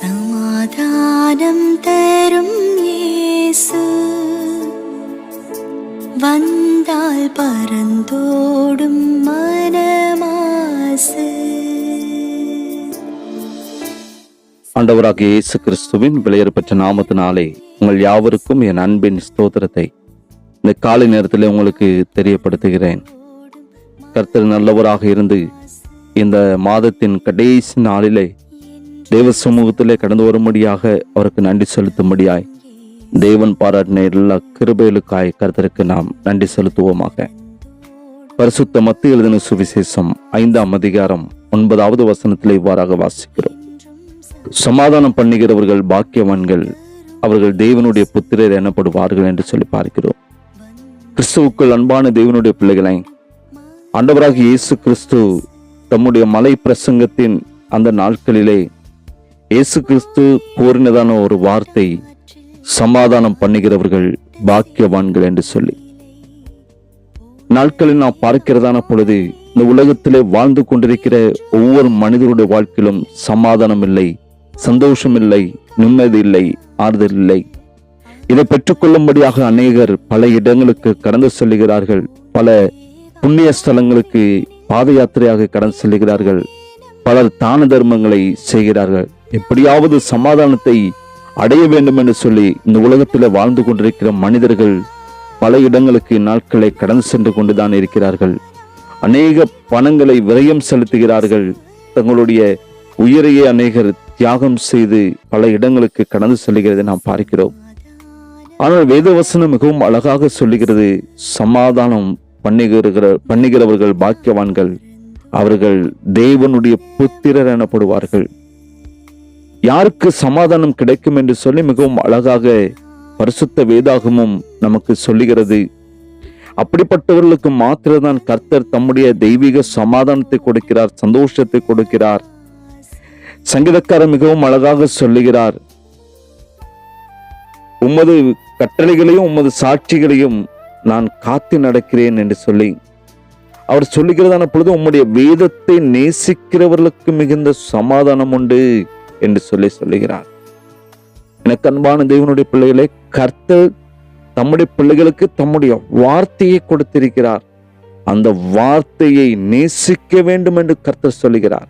சமாதானம் தரும் இயேசு வந்தால் பறந்தோடும் மனமாசு. ஆண்டவராகிய இயேசு கிறிஸ்துவின் விலையேறப்பெற்ற நாமத்தினாலே உங்கள் யாவருக்கும் என் அன்பின் ஸ்தோத்திரத்தை இந்த காலை நேரத்தில் உங்களுக்கு தெரியப்படுத்துகிறேன். கர்த்தர் நல்லவராக இருந்து இந்த மாதத்தின் கடைசி நாளிலே தேவ சமூகத்திலே கடந்து வரும்படியாக அவருக்கு நன்றி செலுத்தும்படியாய் தேவன் பாராட்டின எல்லா கிருபைகளுக்காய் கர்த்தருக்கு நாம் நன்றி செலுத்துவோமாக. பரிசுத்த மத்திய எழுதின சுவிசேஷம் 5ஆம் அதிகாரம் 9வது வசனத்திலே இவ்வாறாக வாசிக்கிறோம். சமாதானம் பண்ணுகிறவர்கள் பாக்கியவான்கள், அவர்கள் தேவனுடைய புத்திரர் எனப்படுவார்கள் என்று சொல்லி பார்க்கிறோம். கிறிஸ்துவுக்குள் அன்பான தேவனுடைய பிள்ளைகளை, ஆண்டவராகிய இயேசு கிறிஸ்து தம்முடைய மலை பிரசங்கத்தின் அந்த நாட்களிலே இயேசு கிறிஸ்து கூறினதான ஒரு வார்த்தை, சமாதானம் பண்ணுகிறவர்கள் பாக்கியவான்கள் என்று சொல்லி. நாட்களில் நாம் பார்க்கிறதான பொழுது இந்த உலகத்திலே வாழ்ந்து கொண்டிருக்கிற ஒவ்வொரு மனிதருடைய வாழ்க்கையிலும் சமாதானம் இல்லை, சந்தோஷம் இல்லை, நிம்மதி இல்லை, ஆறுதல் இல்லை. இதை பெற்றுக்கொள்ளும்படியாக அநேகர் பல இடங்களுக்கு கடந்து செல்கிறார்கள். பல புண்ணிய ஸ்தலங்களுக்கு பாத யாத்திரையாக கடந்து செல்கிறார்கள். பலர் தான தர்மங்களை செய்கிறார்கள். எப்படியாவது சமாதானத்தை அடைய வேண்டும் என்று சொல்லி இந்த உலகத்தில் வாழ்ந்து கொண்டிருக்கிற மனிதர்கள் பல இடங்களுக்கு நாட்களை கடந்து சென்று கொண்டுதான் இருக்கிறார்கள். அநேக பணங்களை விரயம் செலுத்துகிறார்கள். தங்களுடைய உயிரையே அநேகர் தியாகம் செய்து பல இடங்களுக்கு கடந்து செல்கிறதை நாம் பார்க்கிறோம். வேதவசனம் மிகவும் அழகாக சொல்லுகிறது, சமாதானம் பண்ணுகிறவர்கள் பாக்கியவான்கள், அவர்கள் தேவனுடைய புத்திரர் எனப்படுவார்கள். யாருக்கு சமாதானம் கிடைக்கும் என்று சொல்லி மிகவும் அழகாக பரிசுத்த வேதாகமும் நமக்கு சொல்லுகிறது. அப்படிப்பட்டவர்களுக்கு மாத்திரம்தான் கர்த்தர் தம்முடைய தெய்வீக சமாதானத்தை கொடுக்கிறார், சந்தோஷத்தை கொடுக்கிறார். சங்கீதக்காரர் மிகவும் அழகாக சொல்லுகிறார், உமது கட்டளைகளையும் உமது சாட்சிகளையும் நான் காத்து நடக்கிறேன் என்று சொல்லி அவர் சொல்லுகிறதான பொழுது, உம்முடைய வேதத்தை நேசிக்கிறவர்களுக்கு மிகுந்த சமாதானம் உண்டு என்று சொல்லுகிறார். எனக்கு அன்பான தேவனுடைய பிள்ளைகளை, கர்த்தர் தம்முடைய பிள்ளைகளுக்கு தம்முடைய வார்த்தையை கொடுத்திருக்கிறார். அந்த வார்த்தையை நேசிக்க வேண்டும் என்று கர்த்தர் சொல்லுகிறார்.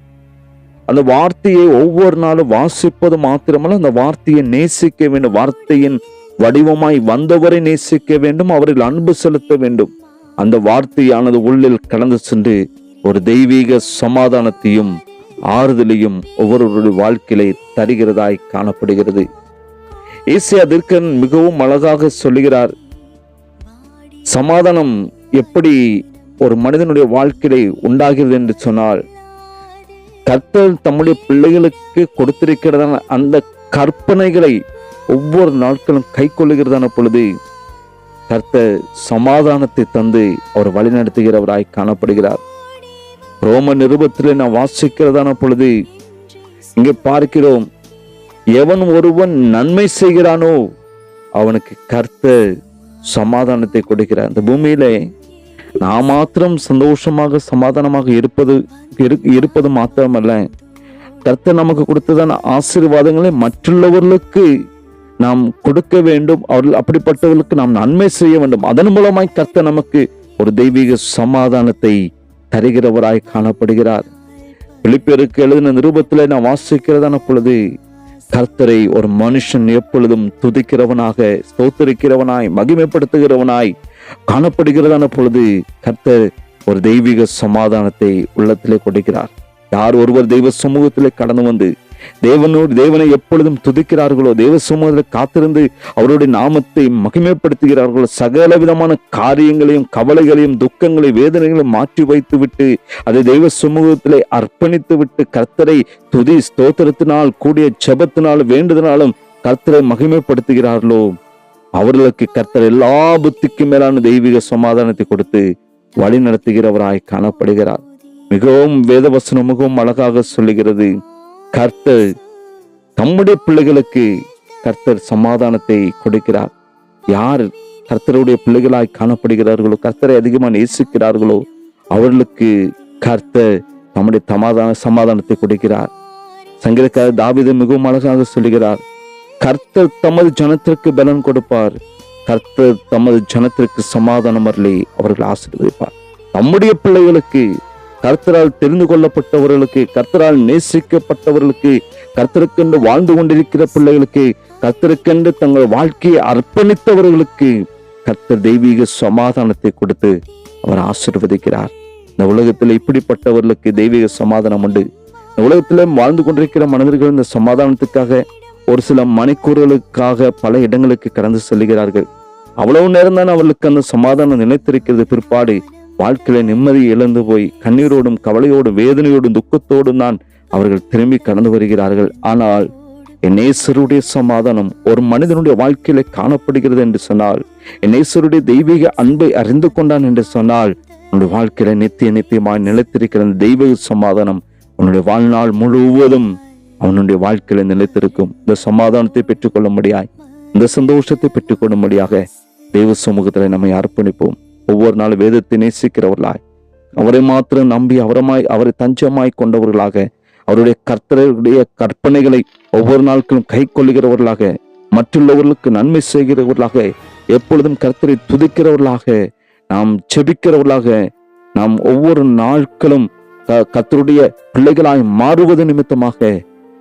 அந்த வார்த்தையை ஒவ்வொரு நாளும் வாசிப்பது மாத்திரமல்ல, அந்த வார்த்தையை நேசிக்க வேண்டும். வார்த்தையின் வடிவமாய் வந்தவரை நேசிக்க வேண்டும், அவரில் அன்பு செலுத்த வேண்டும். அந்த வார்த்தையானது உள்ளில் கடந்து சென்று ஒரு தெய்வீக சமாதானத்தையும் ஆறுதலையும் ஒவ்வொருவருடைய வாழ்க்கையிலே தருகிறதாய் காணப்படுகிறது. ஏசாயா தீர்க்கன் மிகவும் அழகாக சொல்லுகிறார், சமாதானம் எப்படி ஒரு மனிதனுடைய வாழ்க்கையிலே உண்டாகிறது என்று சொன்னால், கர்த்தர் தம்முடைய பிள்ளைகளுக்கு கொடுத்திருக்கிறதான அந்த கற்பனைகளை ஒவ்வொரு நாட்களும் கை கொள்ளுகிறதான பொழுது கர்த்தர் சமாதானத்தை தந்து அவர் வழிநடத்துகிறவராய் காணப்படுகிறார். ரோம நிருபத்திலே நாம் வாசிக்கிறதான பொழுது இங்கே பார்க்கிறோம், எவன் ஒருவன் நன்மை செய்கிறானோ அவனுக்கு கர்த்தர் சமாதானத்தை கொடுக்கிறார். இந்த பூமியிலே நாம் மாத்திரம் சந்தோஷமாக சமாதானமாக இருப்பது மாத்திரமல்ல, கர்த்தர் நமக்கு கொடுத்ததான ஆசீர்வாதங்களை மற்றுள்ளவர்களுக்கு நாம் கொடுக்க வேண்டும். அவர்கள் அப்படிப்பட்டவர்களுக்கு நாம் நன்மை செய்ய வேண்டும். அதன் மூலமாய் கர்த்தர் நமக்கு ஒரு தெய்வீக சமாதானத்தை தருகிறவராய் காணப்படுகிறார். பிலிப்பியருக்கு எழுதின நிருபத்திலே நாம் வாசிக்கிறதான பொழுது, கர்த்தரை ஒரு மனுஷன் எப்பொழுதும் துதிக்கிறவனாக, ஸ்தோத்திரிக்கிறவனாய், மகிமைப்படுத்துகிறவனாய் காணப்படுகிறதான பொழுது கர்த்தர் ஒரு தெய்வீக சமாதானத்தை உள்ளத்திலே கொடுக்கிறார். யார் ஒருவர் தெய்வ சமூகத்திலே கடந்து வந்து தேவனை எப்பொழுதும் துதிக்கிறார்களோ, தேவ சமூகத்தில் காத்திருந்து அவருடைய நாமத்தை மகிமைப்படுத்துகிறார்களோ, சகல விதமான காரியங்களையும் கவலைகளையும் துக்கங்களையும் வேதனைகளையும் மாற்றி வைத்து விட்டு அதை தெய்வ சமூகத்திலே அர்ப்பணித்து விட்டு கர்த்தரை துதி ஸ்தோத்திரத்தினால் கூடிய ஜெபத்தினால் வேண்டுதனாலும் கர்த்தரை மகிமைப்படுத்துகிறார்களோ, அவர்களுக்கு கர்த்தர் எல்லா புத்திக்கும் மேலான தெய்வீக சமாதானத்தை கொடுத்து வழி நடத்துகிறவராய் காணப்படுகிறார். மிகவும் வேதவசனம் மிகவும் அழகாக சொல்லுகிறது, கர்த்தர் தம்முடைய பிள்ளைகளுக்கு கர்த்தர் சமாதானத்தை கொடுக்கிறார். யார் கர்த்தருடைய பிள்ளைகளாய் காணப்படுகிறார்களோ, கர்த்தரை அதிகமாக நேசிக்கிறார்களோ, அவர்களுக்கு கர்த்தர் நம்முடைய சமாதானத்தை கொடுக்கிறார். சங்கீதக்காரர் தாவீது மிகவும் அழகாக சொல்லுகிறார், கர்த்தர் தமது ஜனத்திற்கு பலன் கொடுப்பார், கர்த்தர் தமது ஜனத்திற்கு சமாதானம் அருளி அவர்கள் ஆசீர்வதிப்பார். நம்முடைய பிள்ளைகளுக்கு, கர்த்தரால் தெரிந்து கொள்ளப்பட்டவர்களுக்கு, கர்த்தரால் நேசிக்கப்பட்டவர்களுக்கு, கர்த்தருக்கென்று வாழ்ந்து கொண்டிருக்கிற பிள்ளைகளுக்கு, கர்த்தருக்கென்று தங்கள் வாழ்க்கையை அர்ப்பணித்தவர்களுக்கு கர்த்தர் தெய்வீக சமாதானத்தை கொடுத்து அவர் ஆசீர்வதிக்கிறார். இந்த உலகத்தில் இப்படிப்பட்டவர்களுக்கு தெய்வீக சமாதானம் உண்டு. இந்த உலகத்திலே வாழ்ந்து கொண்டிருக்கிற மனிதர்கள் இந்த சமாதானத்துக்காக ஒரு சில மணிக்கூறுகளுக்காக பல இடங்களுக்கு கடந்து செல்கிறார்கள். அவ்வளவு நேரம் தான் அவர்களுக்கு அந்த சமாதானம் நிலைத்திருக்கிறது. பிற்பாடு வாழ்க்கையில நிம்மதியை இழந்து போய் கண்ணீரோடும் கவலையோடும் வேதனையோடும் துக்கத்தோடும் தான் அவர்கள் திரும்பி கடந்து வருகிறார்கள். ஆனால் என் நேசருடைய சமாதானம் ஒரு மனிதனுடைய வாழ்க்கையில காணப்படுகிறது என்று சொன்னால், என் நேசருடைய தெய்வீக அன்பை அறிந்து கொண்டான் என்று சொன்னால், உன்னுடைய வாழ்க்கையில நித்தியமாய் நிலைத்திருக்கிற அந்த தெய்வீக சமாதானம் உன்னுடைய வாழ்நாள் முழுவதும் அவனுடைய வாழ்க்கையில நிலைத்திருக்கும். இந்த சமாதானத்தை பெற்றுக்கொள்ள முடியாய், இந்த சந்தோஷத்தை பெற்றுக்கொள்ள முடியாக தெய்வ சமூகத்துல நம்மை அர்ப்பணிப்போம். ஒவ்வொரு நாள் வேதத்தை நேசிக்கிறவர்களாய், அவரை மாத்திரம் நம்பி அவரை தஞ்சமாய் கொண்டவர்களாக, அவருடைய கர்த்தருடைய கற்பனைகளை ஒவ்வொரு நாட்களும் கை கொள்ளுகிறவர்களாக, மற்றுள்ளவர்களுக்கு நன்மை செய்கிறவர்களாக, எப்பொழுதும் கர்த்தரை துதிக்கிறவர்களாக, நாம் செபிக்கிறவர்களாக, நாம் ஒவ்வொரு நாட்களும் கர்த்தருடைய பிள்ளைகளாய் மாறுவது நிமித்தமாக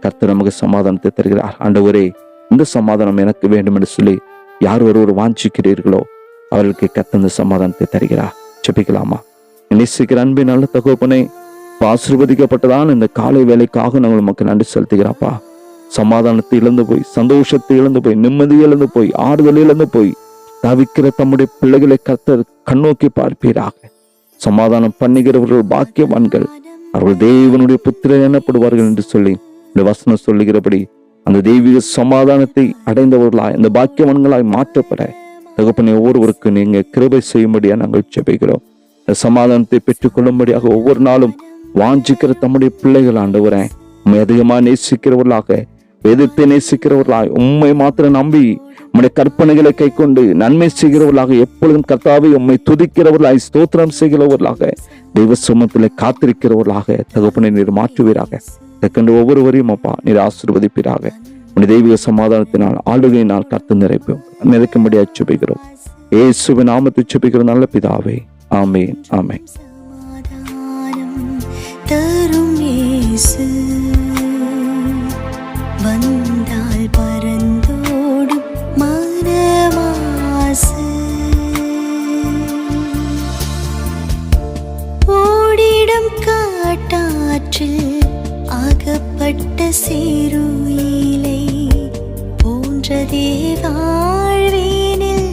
கர்த்தர் நமக்கு சமாதானத்தை தருகிறார். ஆண்டவரே, இந்த சமாதானம் எனக்கு வேண்டும் என்று சொல்லி யார் ஒருவர் வாஞ்சிக்கிறீர்களோ அவர்களுக்கு கர்த்தர் இந்த சமாதானத்தை தருகிறார். செபிக்கலாமா? நேசிக்கிற அன்பின் நல்ல தகப்பனே, ஆசீர்வதிக்கப்பட்டதான் இந்த காலை வேலைக்காக நாங்கள் நமக்கு நன்றி செலுத்துகிறாப்பா. சமாதானத்தை இழந்து போய், சந்தோஷத்தை இழந்து போய், நிம்மதி இழந்து போய், ஆறுதல் இழந்து போய் தவிக்கிற தம்முடைய பிள்ளைகளை கர்த்தர் கண்ணோக்கி பார்ப்பீராக. சமாதானம் பண்ணுகிறவர்கள் பாக்கியவான்கள், அவர்கள் தேவனுடைய புத்திரர் எனப்படுவார்கள் என்று சொல்லி இந்த வசனம் சொல்லுகிறபடி அந்த தெய்வீக சமாதானத்தை அடைந்தவர்களாய், இந்த பாக்கியவான்களாய் மாற்றப்பட தகப்பனை ஒவ்வொருவருக்கு நீங்க கிருபை செய்யும்படியா நாங்கள் ஜெபிக்கிறோம். இந்த சமாதானத்தை பெற்றுக்கொள்ளும்படியாக ஒவ்வொரு நாளும் வாஞ்சிக்கிற தம்முடைய பிள்ளைகள் ஆண்டவரே, உண்மை அதிகமாக நேசிக்கிறவர்களாக, வேதத்தை நேசிக்கிறவர்களாய், உண்மை மாத்திரம் நம்பி உம்முடைய கற்பனைகளை கை கொண்டு நன்மை செய்கிறவர்களாக, எப்பொழுதும் கர்த்தாவை உம்மை துதிக்கிறவர்களாய், ஸ்தோத்திரம் செய்கிறவர்களாக, தெய்வ சமூகத்திலே காத்திருக்கிறவர்களாக தகப்பனை நீர் மாற்றுவீராக. இதற்கென்று ஒவ்வொருவரையும் அப்பா நீர் ஆசீர்வதிப்பீராக. உன்னுடைய தெய்வீக சமாதானத்தினால் ஆளுகையினால் கர்த்தர் நிறைக்கும்படியாக ஜெபிக்கிறோம். இயேசுவின் நாமத்தை ஜெபிக்கிற நல்ல பிதாவே, ஆமென், ஆமென். தரும் இயேசு வந்தால் பறந்தோடும் மனமாசு, ஓடிடும் காட்டாற்றில் அகப்பட்ட சிறுயிலை போன்றதே வாழ்வேனில்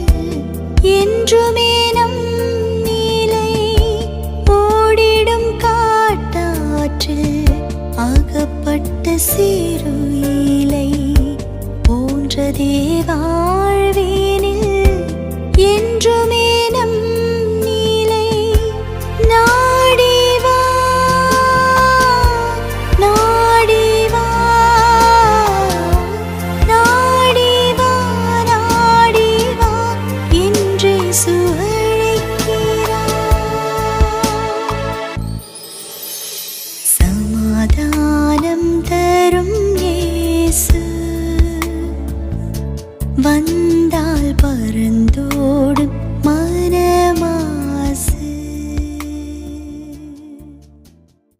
என்றுமே நம் நிலை. ஓடிடும் காட்டாற்றில் அகப்பட்ட